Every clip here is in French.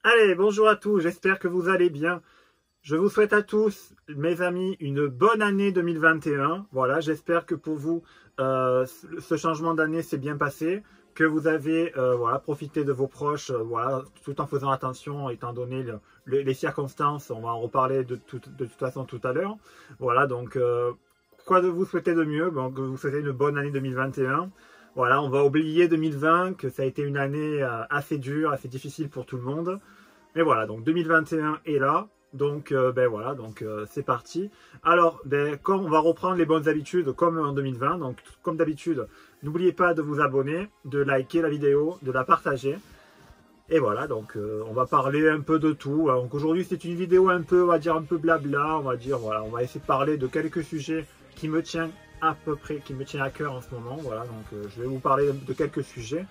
Allez, bonjour à tous, j'espère que vous allez bien. Je vous souhaite à tous, mes amis, une bonne année 2021. Voilà, j'espère que pour vous, ce changement d'année s'est bien passé, que vous avez voilà, profité de vos proches, voilà, tout en faisant attention, étant donné les circonstances. On va en reparler de toute façon tout à l'heure. Voilà, donc, quoi de vous souhaiter de mieux? Bon, que vous souhaitez une bonne année 2021. Voilà, on va oublier 2020, que ça a été une année assez dure, assez difficile pour tout le monde. Mais voilà, donc 2021 est là. Donc, ben voilà, donc c'est parti. Alors, ben, comme on va reprendre les bonnes habitudes comme en 2020, donc comme d'habitude, n'oubliez pas de vous abonner, de liker la vidéo, de la partager. Et voilà, donc on va parler un peu de tout. Donc aujourd'hui, c'est une vidéo un peu, on va dire un peu blabla, on va dire, voilà, on va essayer de parler de quelques sujets qui me tiennent à peu près, qui me tiennent à cœur en ce moment. Voilà, donc je vais vous parler de quelques sujets.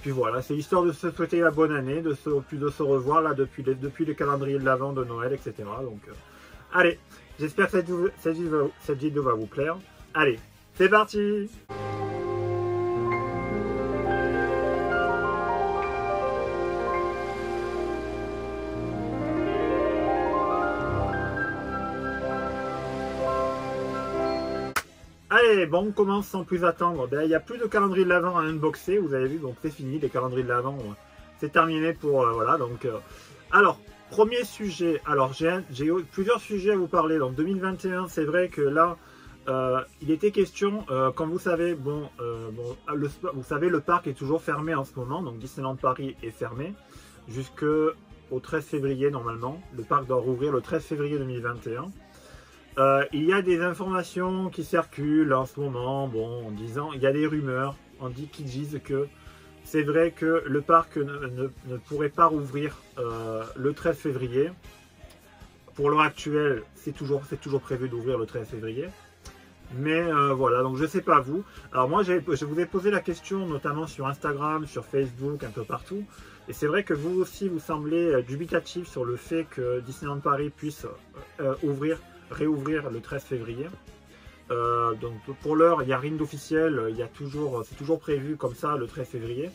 Puis voilà, c'est histoire de se souhaiter la bonne année, de se revoir là depuis le calendrier de l'Avent, de Noël, etc. Donc, allez, j'espère que cette vidéo va vous plaire. Allez, c'est parti! Allez, bon, on commence sans plus attendre. Ben, il n'y a plus de calendrier de l'Avent à unboxer, vous avez vu, donc c'est fini, les calendriers de l'Avent, c'est terminé pour, voilà, donc... alors, premier sujet, alors j'ai plusieurs sujets à vous parler, donc 2021, c'est vrai que là, il était question, comme vous savez, vous savez, le parc est toujours fermé en ce moment, donc Disneyland Paris est fermé, jusqu'au 13 février normalement, le parc doit rouvrir le 13 février 2021. Il y a des informations qui circulent en ce moment, bon, en disant, il y a des rumeurs, qui disent que c'est vrai que le parc ne pourrait pas rouvrir le 13 février. Pour l'heure actuelle, c'est toujours prévu d'ouvrir le 13 février. Mais voilà, donc je sais pas vous. Alors moi, je vous ai posé la question, notamment sur Instagram, sur Facebook, un peu partout. Et c'est vrai que vous aussi, vous semblez dubitatif sur le fait que Disneyland Paris puisse réouvrir le 13 février. Donc pour l'heure, il n'y a rien d'officiel, c'est toujours prévu comme ça le 13 février.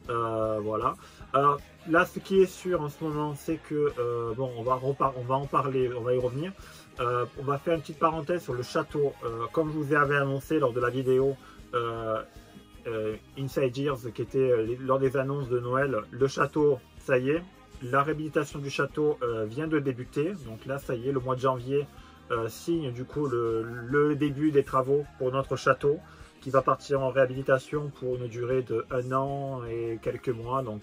Voilà. Alors là, ce qui est sûr en ce moment, c'est que bon, on va en parler, on va y revenir. On va faire une petite parenthèse sur le château. Comme je vous avais annoncé lors de la vidéo Inside Years, qui était lors des annonces de Noël, le château, ça y est, la réhabilitation du château vient de débuter. Donc là, ça y est, le mois de janvier signe du coup le début des travaux pour notre château, qui va partir en réhabilitation pour une durée de 1 an et quelques mois. Donc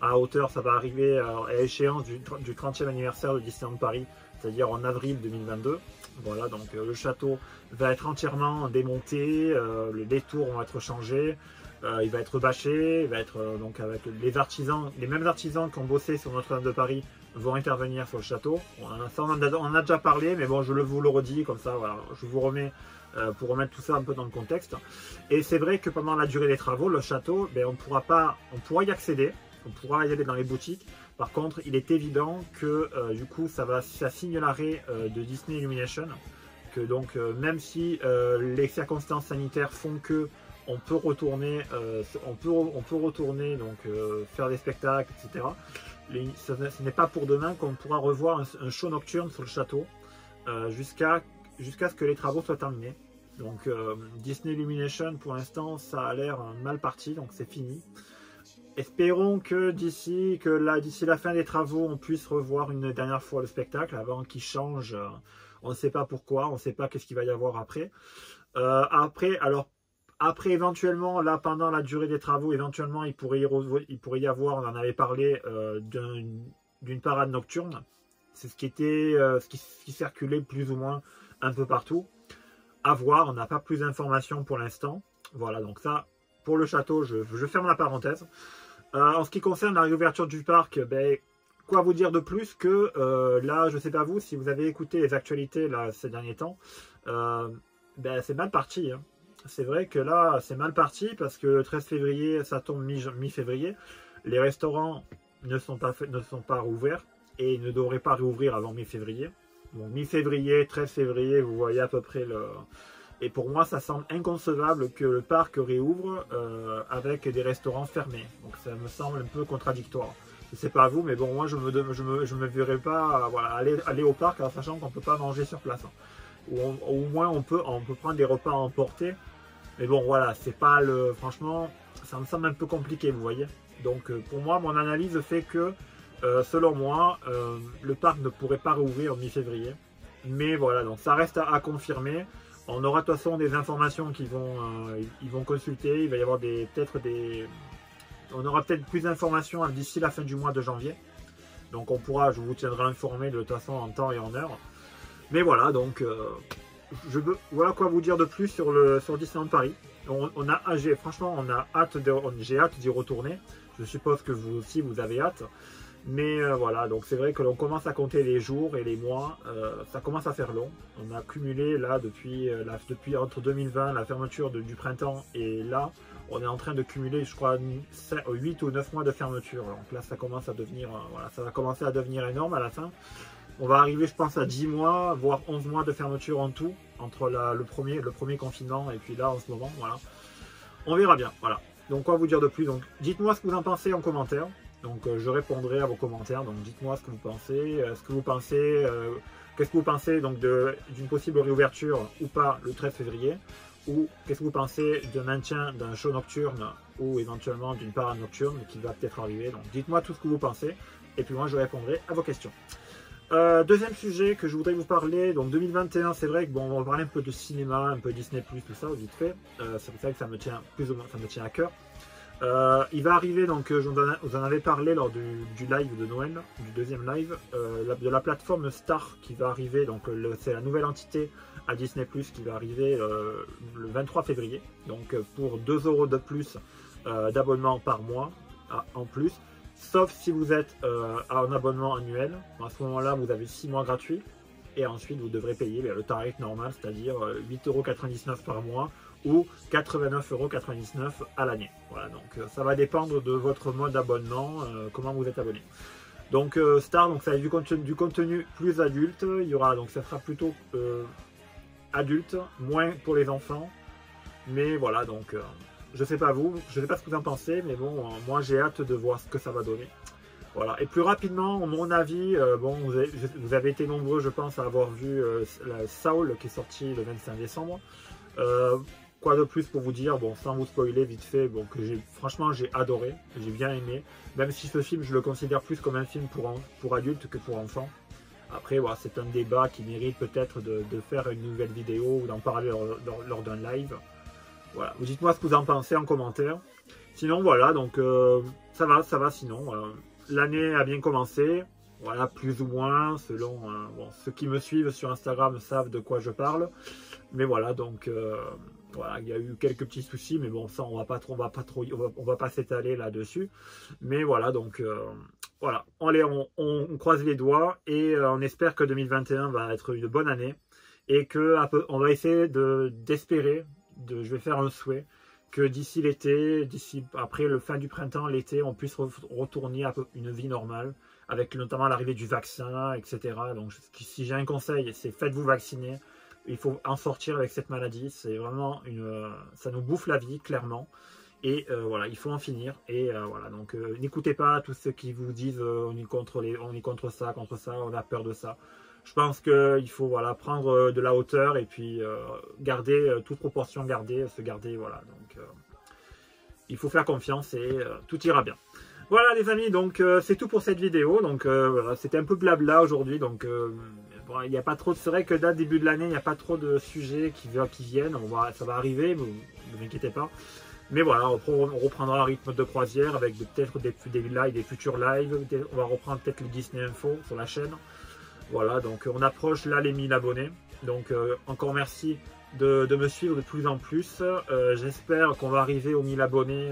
à hauteur, ça va arriver à échéance du 30e anniversaire de Disneyland Paris, c'est-à-dire en avril 2022. Voilà, donc le château va être entièrement démonté, les tours vont être changés, il va être bâché, il va être donc avec les mêmes artisans qui ont bossé sur Notre-Dame de Paris vont intervenir sur le château. Ça, on en a déjà parlé, mais bon, vous le redis comme ça, voilà, je vous remets pour remettre tout ça un peu dans le contexte. Et c'est vrai que pendant la durée des travaux, le château, ben, on pourra y accéder, on pourra y aller dans les boutiques. Par contre, il est évident que du coup, ça signe l'arrêt de Disney Illumination, que donc même si les circonstances sanitaires font que on peut retourner, donc faire des spectacles, etc. Ce n'est pas pour demain qu'on pourra revoir un show nocturne sur le château jusqu'à ce que les travaux soient terminés. Donc Disney Illumination, pour l'instant, ça a l'air mal parti, donc c'est fini. Espérons que d'ici la fin des travaux, on puisse revoir une dernière fois le spectacle avant qu'il change. On ne sait pas pourquoi, on ne sait pas qu'est-ce qu'il va y avoir après. Après, éventuellement, là, pendant la durée des travaux, éventuellement, il pourrait y avoir, on en avait parlé, d'une parade nocturne. C'est ce qui circulait plus ou moins un peu partout. À voir, on n'a pas plus d'informations pour l'instant. Voilà, donc ça, pour le château, je ferme la parenthèse. En ce qui concerne la réouverture du parc, ben, quoi vous dire de plus que là, je ne sais pas vous, si vous avez écouté les actualités là, ces derniers temps, ben, c'est mal parti. Hein. C'est vrai que là, c'est mal parti parce que le 13 février, ça tombe mi-février. Les restaurants ne sont pas rouverts et ne devraient pas rouvrir avant mi-février. Bon, mi-février, 13 février, vous voyez à peu près le... Et pour moi, ça semble inconcevable que le parc réouvre avec des restaurants fermés. Donc ça me semble un peu contradictoire. Je sais pas à vous, mais bon, moi je me verrais pas voilà, aller au parc en sachant qu'on peut pas manger sur place. Hein. Ou au moins on peut prendre des repas à emporter. Mais bon, voilà, c'est pas le. Franchement, ça me semble un peu compliqué, vous voyez. Donc pour moi, mon analyse fait que, selon moi, le parc ne pourrait pas rouvrir en mi-février. Mais voilà, donc ça reste à confirmer. On aura de toute façon des informations qui vont, ils vont consulter. Il va y avoir on aura peut-être plus d'informations d'ici la fin du mois de janvier. Donc on pourra, je vous tiendrai informé de toute façon en temps et en heure. Mais voilà, donc voilà quoi vous dire de plus sur Disneyland Paris. Franchement, j'ai hâte d'y retourner. Je suppose que vous aussi vous avez hâte. Mais voilà, donc c'est vrai que l'on commence à compter les jours et les mois, ça commence à faire long. On a cumulé là depuis entre 2020, la fermeture du printemps, et là, on est en train de cumuler, je crois, 8 ou 9 mois de fermeture. Donc là, ça commence à devenir, voilà, ça va commencer à devenir énorme à la fin. On va arriver, je pense, à 10 mois, voire 11 mois de fermeture en tout, entre le premier confinement et puis là, en ce moment, voilà. On verra bien, voilà. Donc, quoi vous dire de plus? Donc, dites-moi ce que vous en pensez en commentaire. Donc je répondrai à vos commentaires, donc dites-moi ce que vous pensez, qu'est-ce que vous pensez donc d'une possible réouverture ou pas le 13 février, ou qu'est-ce que vous pensez de maintien d'un show nocturne ou éventuellement d'une parade nocturne qui va peut-être arriver. Donc dites-moi tout ce que vous pensez, et puis moi je répondrai à vos questions. Deuxième sujet que je voudrais vous parler, donc 2021, c'est vrai que bon, on va parler un peu de cinéma, un peu Disney+, tout ça, vite fait. C'est vrai que ça me tient plus ou moins, ça me tient à cœur. Il va arriver, donc je vous en avais parlé lors du live de Noël, du deuxième live, de la plateforme Star qui va arriver, donc c'est la nouvelle entité à Disney+, qui va arriver le 23 février, donc pour 2 € de plus d'abonnement par mois en plus, sauf si vous êtes en abonnement annuel. À ce moment-là, vous avez 6 mois gratuits, et ensuite vous devrez payer le tarif normal, c'est-à-dire 8,99 € par mois, ou 89,99 € à l'année. Voilà, donc ça va dépendre de votre mode d'abonnement, comment vous êtes abonné. Donc Star, donc ça a du contenu plus adulte. Il y aura, donc ça sera plutôt adulte, moins pour les enfants. Mais voilà, donc je sais pas vous, je sais pas ce que vous en pensez, mais bon, moi j'ai hâte de voir ce que ça va donner. Voilà, et plus rapidement, mon avis, bon, vous avez été nombreux, je pense, à avoir vu Soul qui est sorti le 25 décembre. Quoi de plus pour vous dire, bon, sans vous spoiler vite fait, bon, que franchement j'ai adoré, j'ai bien aimé, même si ce film je le considère plus comme un film pour adultes que pour enfants. Après voilà, c'est un débat qui mérite peut-être de faire une nouvelle vidéo ou d'en parler lors d'un live. Voilà, vous dites-moi ce que vous en pensez en commentaire. Sinon voilà, donc ça va sinon. L'année a bien commencé, voilà, plus ou moins, selon bon, ceux qui me suivent sur Instagram savent de quoi je parle. Mais voilà, donc voilà, il y a eu quelques petits soucis, mais bon, ça on va pas s'étaler là-dessus. Mais voilà, donc voilà, on croise les doigts et on espère que 2021 va être une bonne année et que on va essayer d'espérer, je vais faire un souhait, que d'ici l'été, après le fin du printemps, l'été, on puisse retourner à une vie normale, avec notamment l'arrivée du vaccin, etc. Donc si j'ai un conseil, c'est faites-vous vacciner. Il faut en sortir avec cette maladie. C'est vraiment ça nous bouffe la vie, clairement. Et voilà, il faut en finir. Et voilà, donc n'écoutez pas tous ceux qui vous disent on est contre ça, on a peur de ça. Je pense qu'il faut voilà, prendre de la hauteur et puis garder toute proportion, se garder, voilà. Donc il faut faire confiance et tout ira bien. Voilà les amis, donc c'est tout pour cette vidéo. Donc voilà, c'était un peu blabla aujourd'hui, donc bon, il n'y a pas trop. C'est vrai que là, début de l'année, il n'y a pas trop de sujets qui viennent. Ça va arriver, ne vous inquiétez pas. Mais voilà, on reprendra un rythme de croisière avec peut-être des futurs lives. On va reprendre peut-être le Disney Info sur la chaîne. Voilà, donc on approche là les 1000 abonnés. Donc encore merci de me suivre de plus en plus. J'espère qu'on va arriver aux 1000 abonnés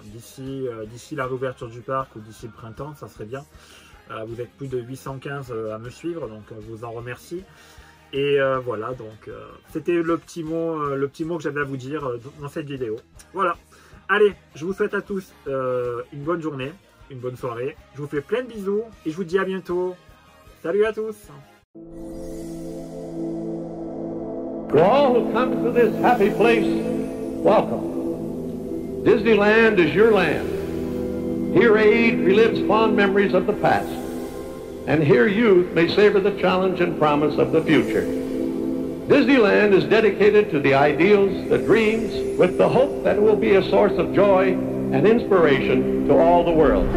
d'ici la réouverture du parc ou d'ici le printemps, ça serait bien. Vous êtes plus de 815 à me suivre, donc je vous en remercie. Et voilà, donc c'était le petit mot que j'avais à vous dire dans cette vidéo. Voilà, allez, je vous souhaite à tous une bonne journée, une bonne soirée. Je vous fais plein de bisous et je vous dis à bientôt. Salut à tous. To all who come to this happy place, welcome. Disneyland is your land. Here age relives fond memories of the past, and here youth may savor the challenge and promise of the future. Disneyland is dedicated to the ideals, the dreams, with the hope that it will be a source of joy and inspiration to all the world.